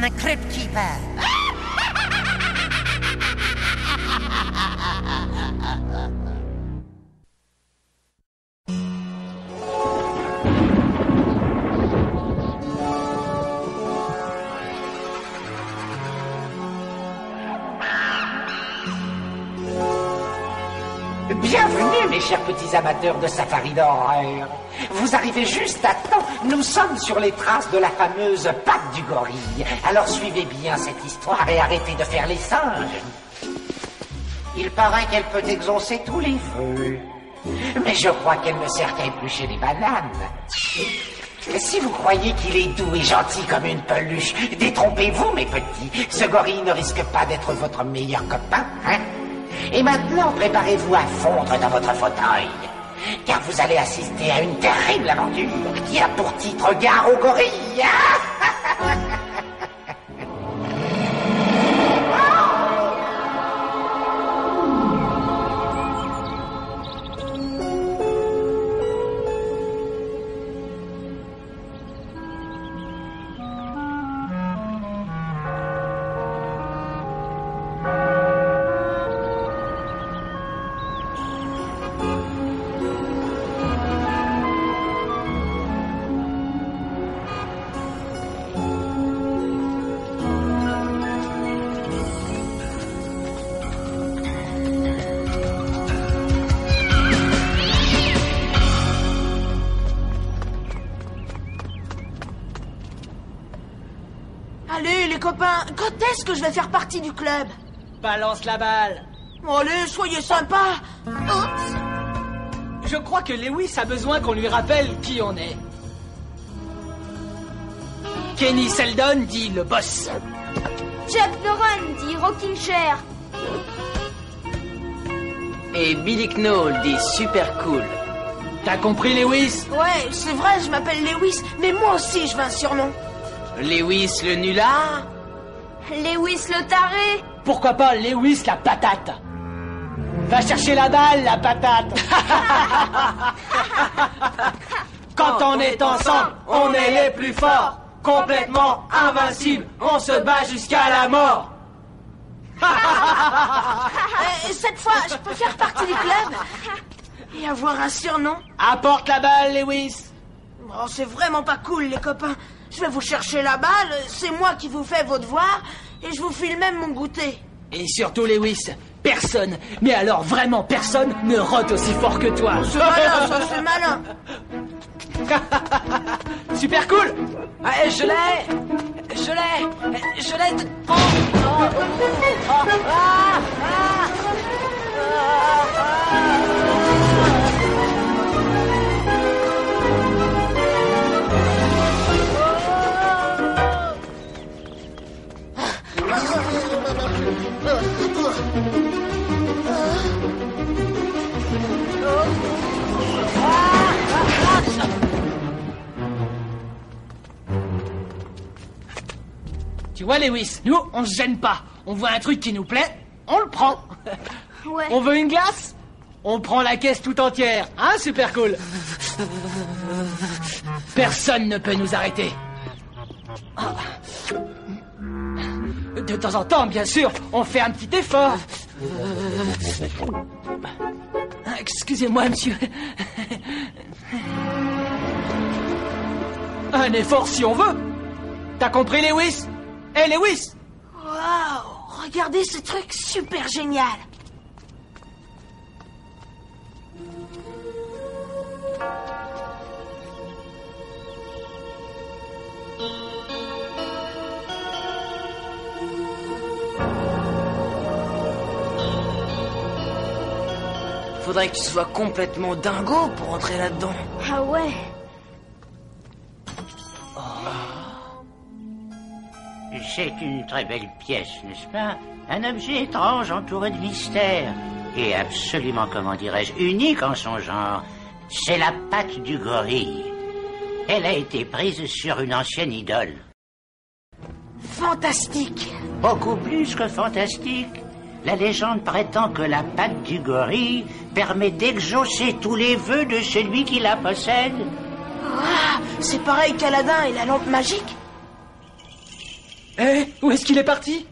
I'm a crypt keeper. Bienvenue, mes chers petits amateurs de safari d'horreur. Vous arrivez juste à temps. Nous sommes sur les traces de la fameuse patte du gorille. Alors suivez bien cette histoire et arrêtez de faire les singes. Il paraît qu'elle peut exaucer tous les vœux. Mais je crois qu'elle ne sert qu'à éplucher les bananes. Si vous croyez qu'il est doux et gentil comme une peluche, détrompez-vous, mes petits. Ce gorille ne risque pas d'être votre meilleur copain, hein? Et maintenant, préparez-vous à fondre dans votre fauteuil, car vous allez assister à une terrible aventure qui a pour titre Gare au gorille. Allez, les copains, quand est-ce que je vais faire partie du club? Balance la balle. Allez, soyez sympas. Oups. Je crois que Lewis a besoin qu'on lui rappelle qui on est. Kenny Seldon dit le boss. Chuck Noron dit Rocking Chair. Et Billy Knoll dit super cool. T'as compris, Lewis? Ouais, c'est vrai, je m'appelle Lewis, mais moi aussi je veux un surnom. Lewis le nulard? Lewis le taré. Pourquoi pas Lewis la patate? Va chercher la balle, la patate. Quand on est ensemble, on est les plus forts. Complètement invincibles, on se bat jusqu'à la mort. Cette fois, je peux faire partie du club et avoir un surnom. Apporte la balle, Lewis. Oh, c'est vraiment pas cool, les copains. Je vais vous chercher la balle, c'est moi qui vous fais vos devoirs, et je vous file même mon goûter. Et surtout, Lewis, personne, mais alors vraiment personne, ne rote aussi fort que toi. C'est malin, ça, c'est malin. Super cool. Ah, je l'ai. Oh. Tu vois, Lewis, nous, on se gêne pas. On voit un truc qui nous plaît, on le prend. Ouais. On veut une glace? On prend la caisse tout entière. Hein, super cool. Personne ne peut nous arrêter. De temps en temps, bien sûr, on fait un petit effort. Excusez-moi, monsieur. Un effort si on veut. T'as compris, Lewis? Hé, Lewis! Waouh, regardez ce truc super génial. Faudrait que tu sois complètement dingo pour entrer là-dedans. Ah ouais. C'est une très belle pièce, n'est-ce pas? Un objet étrange entouré de mystère. Et absolument, comment dirais-je, unique en son genre. C'est la patte du gorille. Elle a été prise sur une ancienne idole. Fantastique. Beaucoup plus que fantastique. La légende prétend que la patte du gorille permet d'exaucer tous les vœux de celui qui la possède. Ah, c'est pareil qu'Aladin et la lampe magique. Eh, où est-ce qu'il est parti?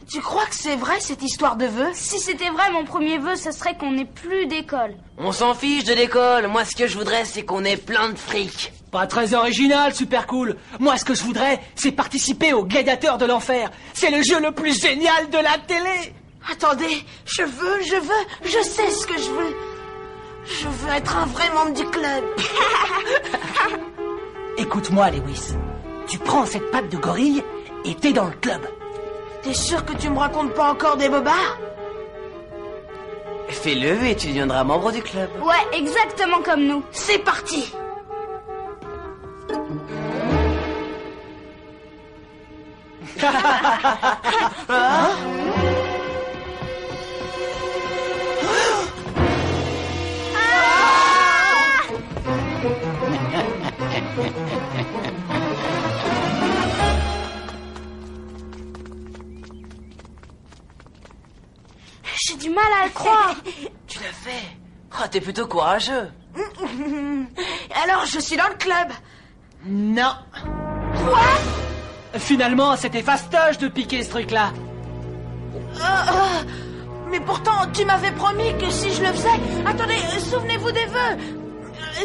Tu crois que c'est vrai cette histoire de vœux? Si c'était vrai, mon premier vœu, ce serait qu'on n'ait plus d'école. On s'en fiche de l'école. Moi, ce que je voudrais, c'est qu'on ait plein de fric. Pas très original, super cool. Moi, ce que je voudrais, c'est participer au Gladiateur de l'Enfer. C'est le jeu le plus génial de la télé. Attendez, je sais ce que je veux. Je veux être un vrai membre du club. Écoute-moi, Lewis. Tu prends cette patte de gorille et t'es dans le club. T'es sûr que tu me racontes pas encore des bobards? Fais-le et tu deviendras membre du club. Ouais, exactement comme nous. C'est parti. J'ai du mal à le croire. Tu l'as fait. Oh, t'es plutôt courageux. Alors, je suis dans le club. Non. Quoi? Finalement, c'était fastoche de piquer ce truc-là. Mais pourtant, tu m'avais promis que si je le faisais... Attendez, souvenez-vous des vœux.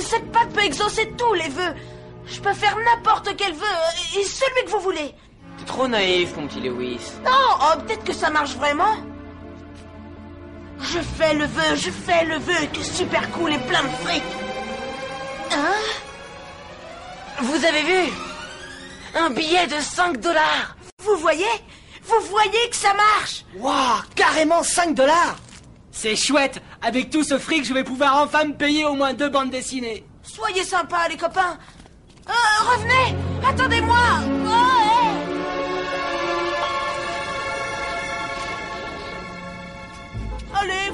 Cette patte peut exaucer tous les vœux. Je peux faire n'importe quel vœu, et celui que vous voulez. T'es trop naïf, mon petit Lewis. Non, peut-être que ça marche vraiment. Je fais le vœu, que super cool et plein de fric. Hein? Vous avez vu? Un billet de 5 $. Vous voyez que ça marche. Waouh, carrément 5 $. C'est chouette. Avec tout ce fric, je vais pouvoir enfin me payer au moins 2 bandes dessinées. Soyez sympas, les copains. Revenez. Attendez-moi. Allez,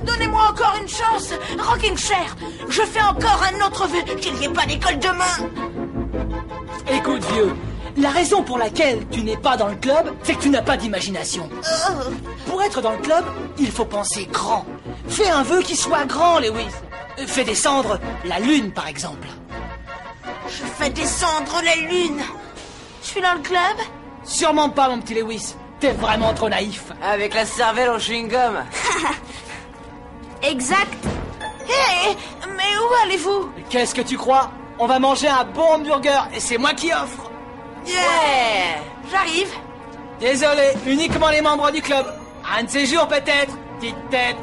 donnez-moi encore une chance. Rocking Chair, je fais encore un autre vœu, qu'il n'y ait pas d'école demain. Écoute, vieux, la raison pour laquelle tu n'es pas dans le club, c'est que tu n'as pas d'imagination. Pour être dans le club, il faut penser grand. Fais un vœu qui soit grand, Lewis. Fais descendre la lune, par exemple. Je fais descendre la lune. Je suis dans le club? Sûrement pas, mon petit Lewis. T'es vraiment trop naïf. Avec la cervelle au chewing-gum. Exact. Hé, mais où allez-vous? Qu'est-ce que tu crois? On va manger un bon hamburger et c'est moi qui offre. Yeah. J'arrive. Désolé, uniquement les membres du club. Un de ces jours peut-être, petite tête.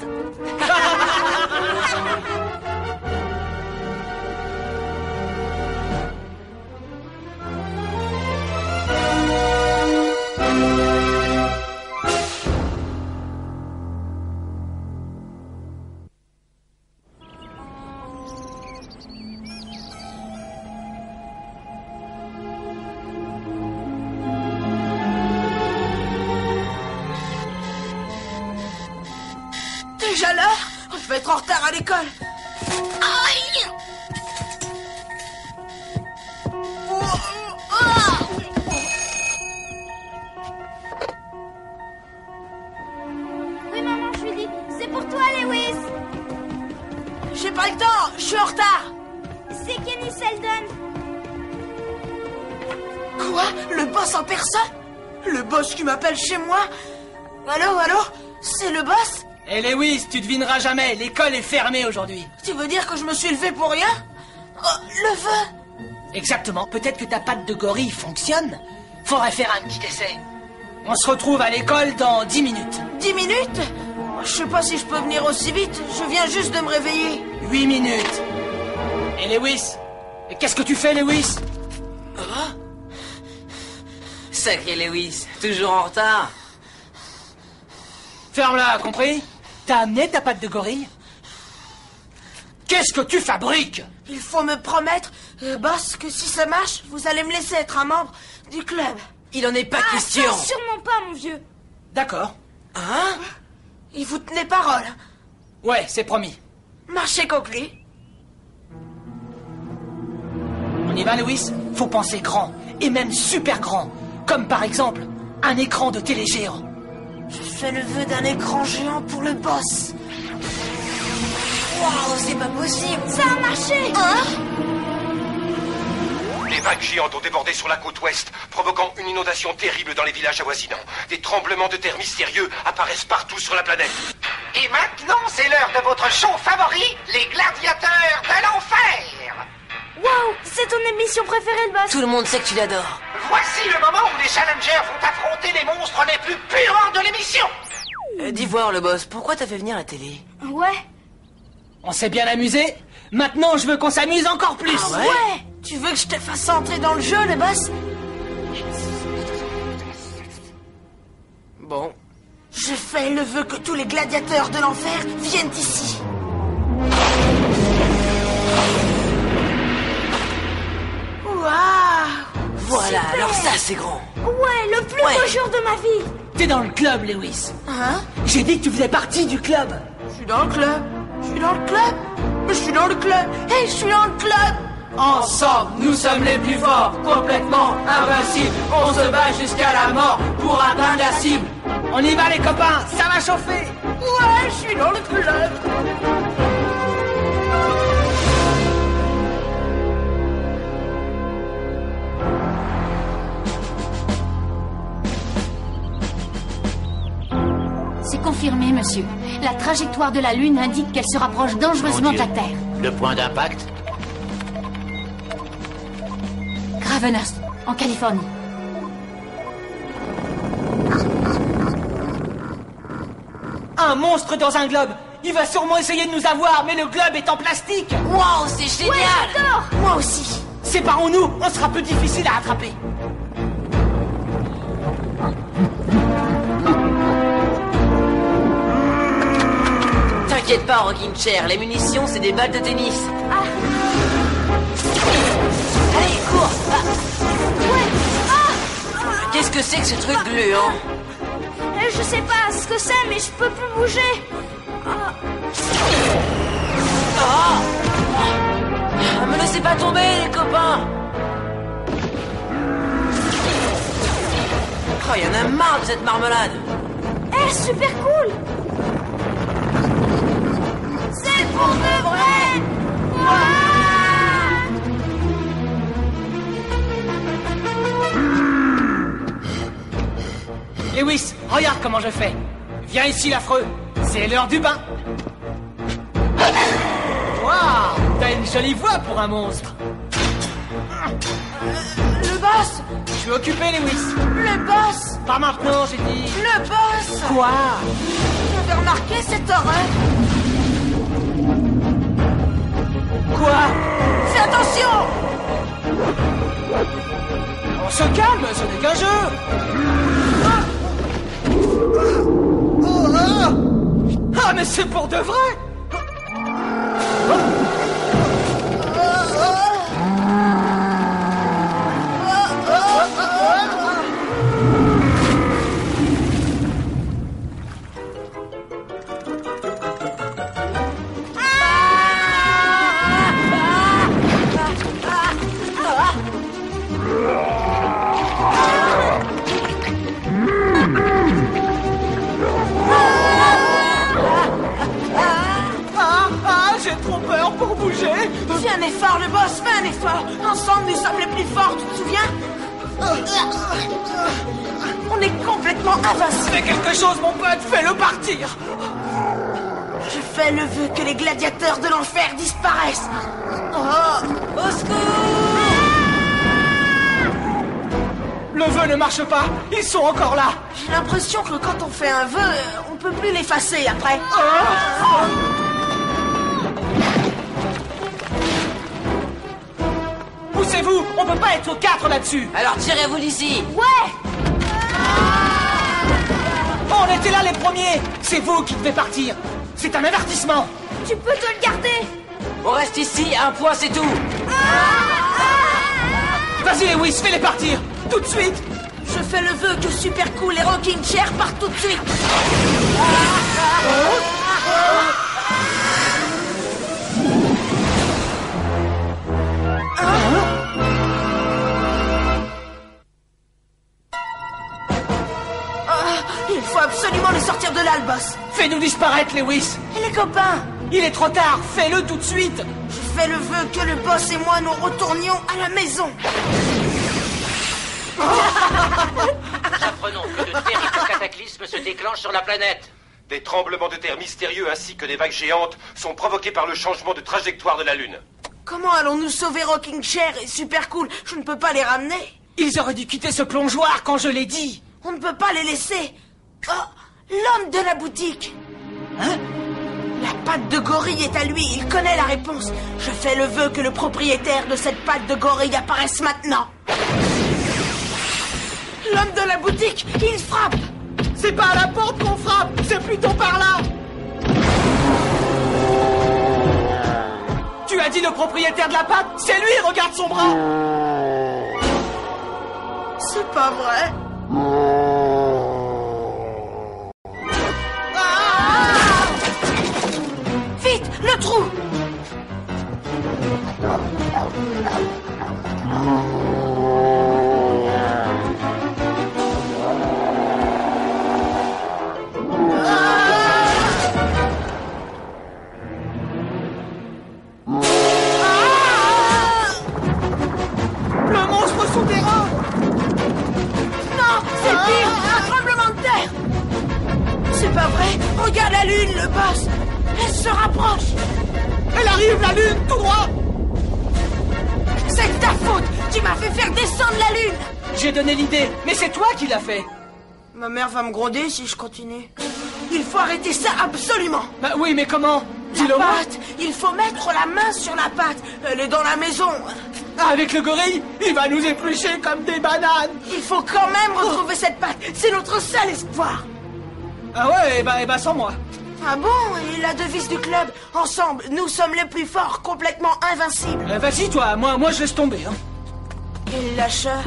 Déjà l'heure? Je vais être en retard à l'école. Aïe! Oui, maman, je lui dis. C'est pour toi, Lewis. J'ai pas le temps, je suis en retard. C'est Kenny Seldon. Quoi? Le boss en personne? Le boss qui m'appelle chez moi? Allô? C'est le boss? Eh Lewis, tu devineras jamais, l'école est fermée aujourd'hui. Tu veux dire que je me suis levé pour rien? Le vœu? Exactement, peut-être que ta patte de gorille fonctionne. Faudrait faire un petit essai. On se retrouve à l'école dans 10 minutes. 10 minutes? Je sais pas si je peux venir aussi vite, je viens juste de me réveiller. 8 minutes. Et Lewis? Qu'est-ce que tu fais, Lewis? Sacré Lewis, toujours en retard. Ferme-la, compris? T'as amené ta patte de gorille? Qu'est-ce que tu fabriques? Il faut me promettre, boss, que si ça marche, vous allez me laisser être un membre du club. Il en est pas question. Ça, sûrement pas, mon vieux. D'accord. Hein? Et vous tenez parole. Ouais, c'est promis. Marché conclu. On y va, Lewis? Faut penser grand, et même super grand. Comme par exemple, un écran de télé géant. Je fais le vœu d'un écran géant pour le boss. Waouh, c'est pas possible. Ça a marché. Hein? Des vagues géantes ont débordé sur la côte ouest, provoquant une inondation terrible dans les villages avoisinants. Des tremblements de terre mystérieux apparaissent partout sur la planète. Et maintenant, c'est l'heure de votre show favori, les gladiateurs de l'enfer. Waouh, c'est ton émission préférée, le boss. Tout le monde sait que tu l'adores. Voici le moment où les challengers vont affronter les monstres les plus puants de l'émission. Dis voir, le boss, pourquoi t'as fait venir la télé? Ouais. On s'est bien amusé. Maintenant, je veux qu'on s'amuse encore plus. Ah ouais? Ouais. Tu veux que je te fasse entrer dans le jeu, le boss? Bon. Je fais le vœu que tous les gladiateurs de l'enfer viennent ici. Waouh! Voilà, alors ça c'est grand. Ouais, le plus beau jour de ma vie. T'es dans le club, Lewis. Hein? J'ai dit que tu faisais partie du club. Je suis dans le club. Je suis dans le club. Je suis dans le club. Hey, je suis dans le club. Ensemble, nous sommes les plus forts, complètement invincibles. On se bat jusqu'à la mort pour atteindre la cible. On y va, les copains, ça va chauffer. Ouais, je suis dans le club. C'est confirmé, monsieur. La trajectoire de la Lune indique qu'elle se rapproche dangereusement de la Terre. Le point d'impact? Gravenhurst, en Californie. Un monstre dans un globe. Il va sûrement essayer de nous avoir, mais le globe est en plastique. Wow, c'est génial! J'adore. Moi aussi. Séparons-nous, on sera plus difficile à attraper. T'inquiète pas, Rocking Chair, les munitions, c'est des balles de tennis. Allez, cours! Qu'est-ce que c'est que ce truc gluant? Je sais pas ce que c'est, mais je peux plus bouger. Me laissez pas tomber, les copains! Oh, y'en a marre de cette marmelade! Super cool. C'est pour de vrai. Lewis, regarde comment je fais. Viens ici, l'affreux. C'est l'heure du bain. Waouh, t'as une jolie voix pour un monstre. Le boss. Je suis occupé, Lewis. Le boss. Pas maintenant, j'ai dit. Le boss. Quoi? J'avais remarqué cette horreur. Quoi? Fais attention. On se calme, ce n'est qu'un jeu. Ah, mais c'est pour de vrai. J'ai trop peur pour bouger. Fais un effort, le boss, fais un effort. Ensemble, nous sommes les plus forts, tu te souviens? On est complètement invincibles. Fais quelque chose, mon pote, fais-le partir. Je fais le vœu que les gladiateurs de l'enfer disparaissent. Au secours! Le vœu ne marche pas, ils sont encore là. J'ai l'impression que quand on fait un vœu, on peut plus l'effacer après. Poussez-vous, on peut pas être 4 là-dessus. Alors tirez-vous d'ici! Ouais. On était là les premiers. C'est vous qui devez partir. C'est un avertissement. Tu peux te le garder. On reste ici, un point c'est tout! Vas-y Lewis, fais-les partir. Tout de suite. Je fais le vœu que Super Cool et Rocking Chair partent tout de suite. Il faut absolument les sortir de là, le boss. Fais-nous disparaître, Lewis. Et les copains, Il est trop tard, fais-le tout de suite. Je fais le vœu que le boss et moi nous retournions à la maison. Nous apprenons que de terribles cataclysmes se déclenchent sur la planète. Des tremblements de terre mystérieux ainsi que des vagues géantes sont provoqués par le changement de trajectoire de la Lune. Comment allons-nous sauver Rocking Chair et Super Cool? Je ne peux pas les ramener. Ils auraient dû quitter ce plongeoir quand je l'ai dit. On ne peut pas les laisser. Oh, l'homme de la boutique. Hein? La patte de gorille est à lui, il connaît la réponse. Je fais le vœu que le propriétaire de cette patte de gorille apparaisse maintenant. L'homme de la boutique, il frappe. C'est pas à la porte qu'on frappe, c'est plutôt par là. Tu as dit le propriétaire de la patte? C'est lui, regarde son bras. C'est pas vrai. Vite, le trou! Le monstre souterrain. Non, c'est pire, un tremblement de terre! C'est pas vrai, regarde la lune, le boss! Elle se rapproche! Elle arrive, la lune, tout droit. C'est de ta faute! Tu m'as fait faire descendre la lune! J'ai donné l'idée, mais c'est toi qui l'as fait. Ma mère va me gronder si je continue. Il faut arrêter ça absolument! Bah oui, mais comment? La Dis-le moi. patte! Il faut mettre la main sur la patte! Elle est dans la maison! Ah, avec le gorille, il va nous éplucher comme des bananes. Il faut quand même retrouver cette patte! C'est notre seul espoir! Ah ouais, et bah sans moi. Ah bon? Et la devise du club? Ensemble, nous sommes les plus forts, complètement invincibles! Vas-y, toi, moi je laisse tomber. Hein. Et le lâcheur?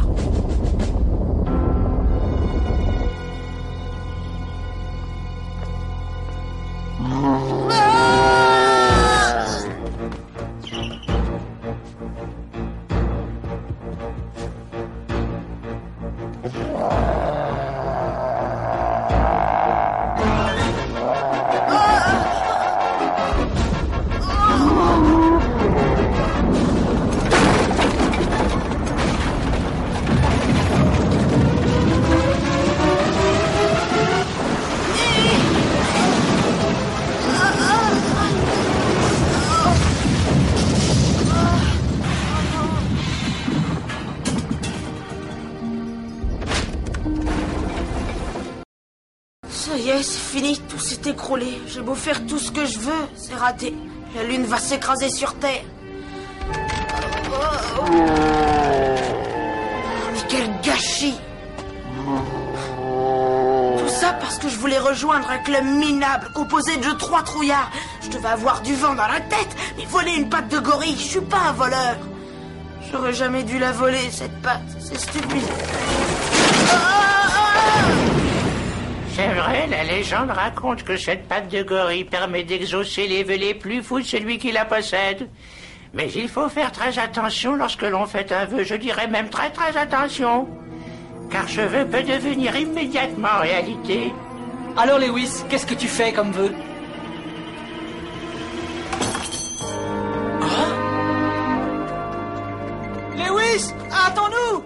Ça y est, c'est fini, tout s'est écroulé. J'ai beau faire tout ce que je veux, c'est raté. La lune va s'écraser sur Terre. Mais quel gâchis! Tout ça parce que je voulais rejoindre un club minable composé de 3 trouillards. Je devais avoir du vent dans la tête, mais voler une patte de gorille, je suis pas un voleur. J'aurais jamais dû la voler, cette patte, c'est stupide. C'est vrai, la légende raconte que cette patte de gorille permet d'exaucer les vœux les plus fous de celui qui la possède. Mais il faut faire très attention lorsque l'on fait un vœu, je dirais même très très attention. Car ce vœu peut devenir immédiatement réalité. Alors Lewis, qu'est-ce que tu fais comme vœu? Lewis, attends-nous!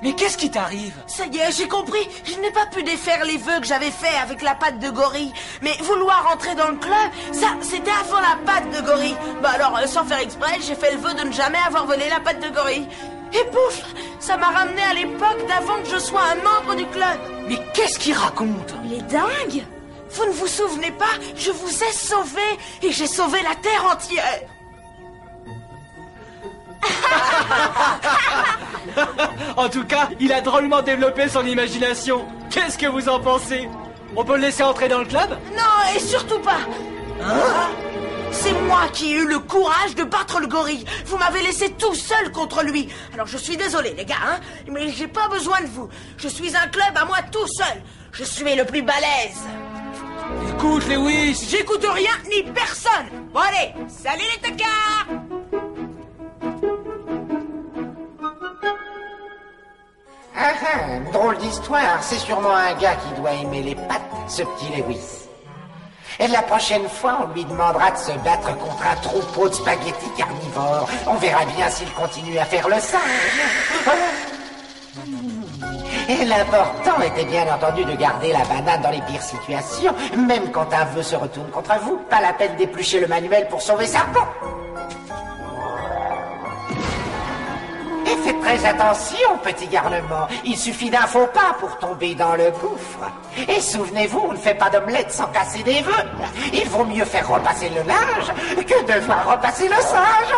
Mais qu'est-ce qui t'arrive? Ça y est, j'ai compris. Je n'ai pas pu défaire les vœux que j'avais faits avec la patte de gorille. Mais vouloir entrer dans le club, ça, c'était avant la patte de gorille. Bah alors, sans faire exprès, j'ai fait le vœu de ne jamais avoir volé la patte de gorille. Et pouf, ça m'a ramené à l'époque d'avant que je sois un membre du club. Mais qu'est-ce qu'il raconte? Il est dingue. Vous ne vous souvenez pas? Je vous ai sauvé et j'ai sauvé la terre entière. En tout cas, il a drôlement développé son imagination. Qu'est-ce que vous en pensez? On peut le laisser entrer dans le club? Non, et surtout pas. C'est moi qui ai eu le courage de battre le gorille. Vous m'avez laissé tout seul contre lui. Alors je suis désolé, les gars, hein, mais j'ai pas besoin de vous. Je suis un club à moi tout seul. Je suis le plus balèze. Écoute, Lewis. J'écoute rien ni personne. Bon allez, salut les tocards. Ah ah, drôle d'histoire. C'est sûrement un gars qui doit aimer les pattes, ce petit Lewis. Et la prochaine fois, on lui demandera de se battre contre un troupeau de spaghettis carnivores. On verra bien s'il continue à faire le singe. Et l'important était bien entendu de garder la banane dans les pires situations, même quand un vœu se retourne contre vous. Pas la peine d'éplucher le manuel pour sauver sa peau. Et faites très attention, petit garnement. Il suffit d'un faux pas pour tomber dans le gouffre. Et souvenez-vous, on ne fait pas d'omelette sans casser des vœux. Il vaut mieux faire repasser le linge que devoir repasser le singe.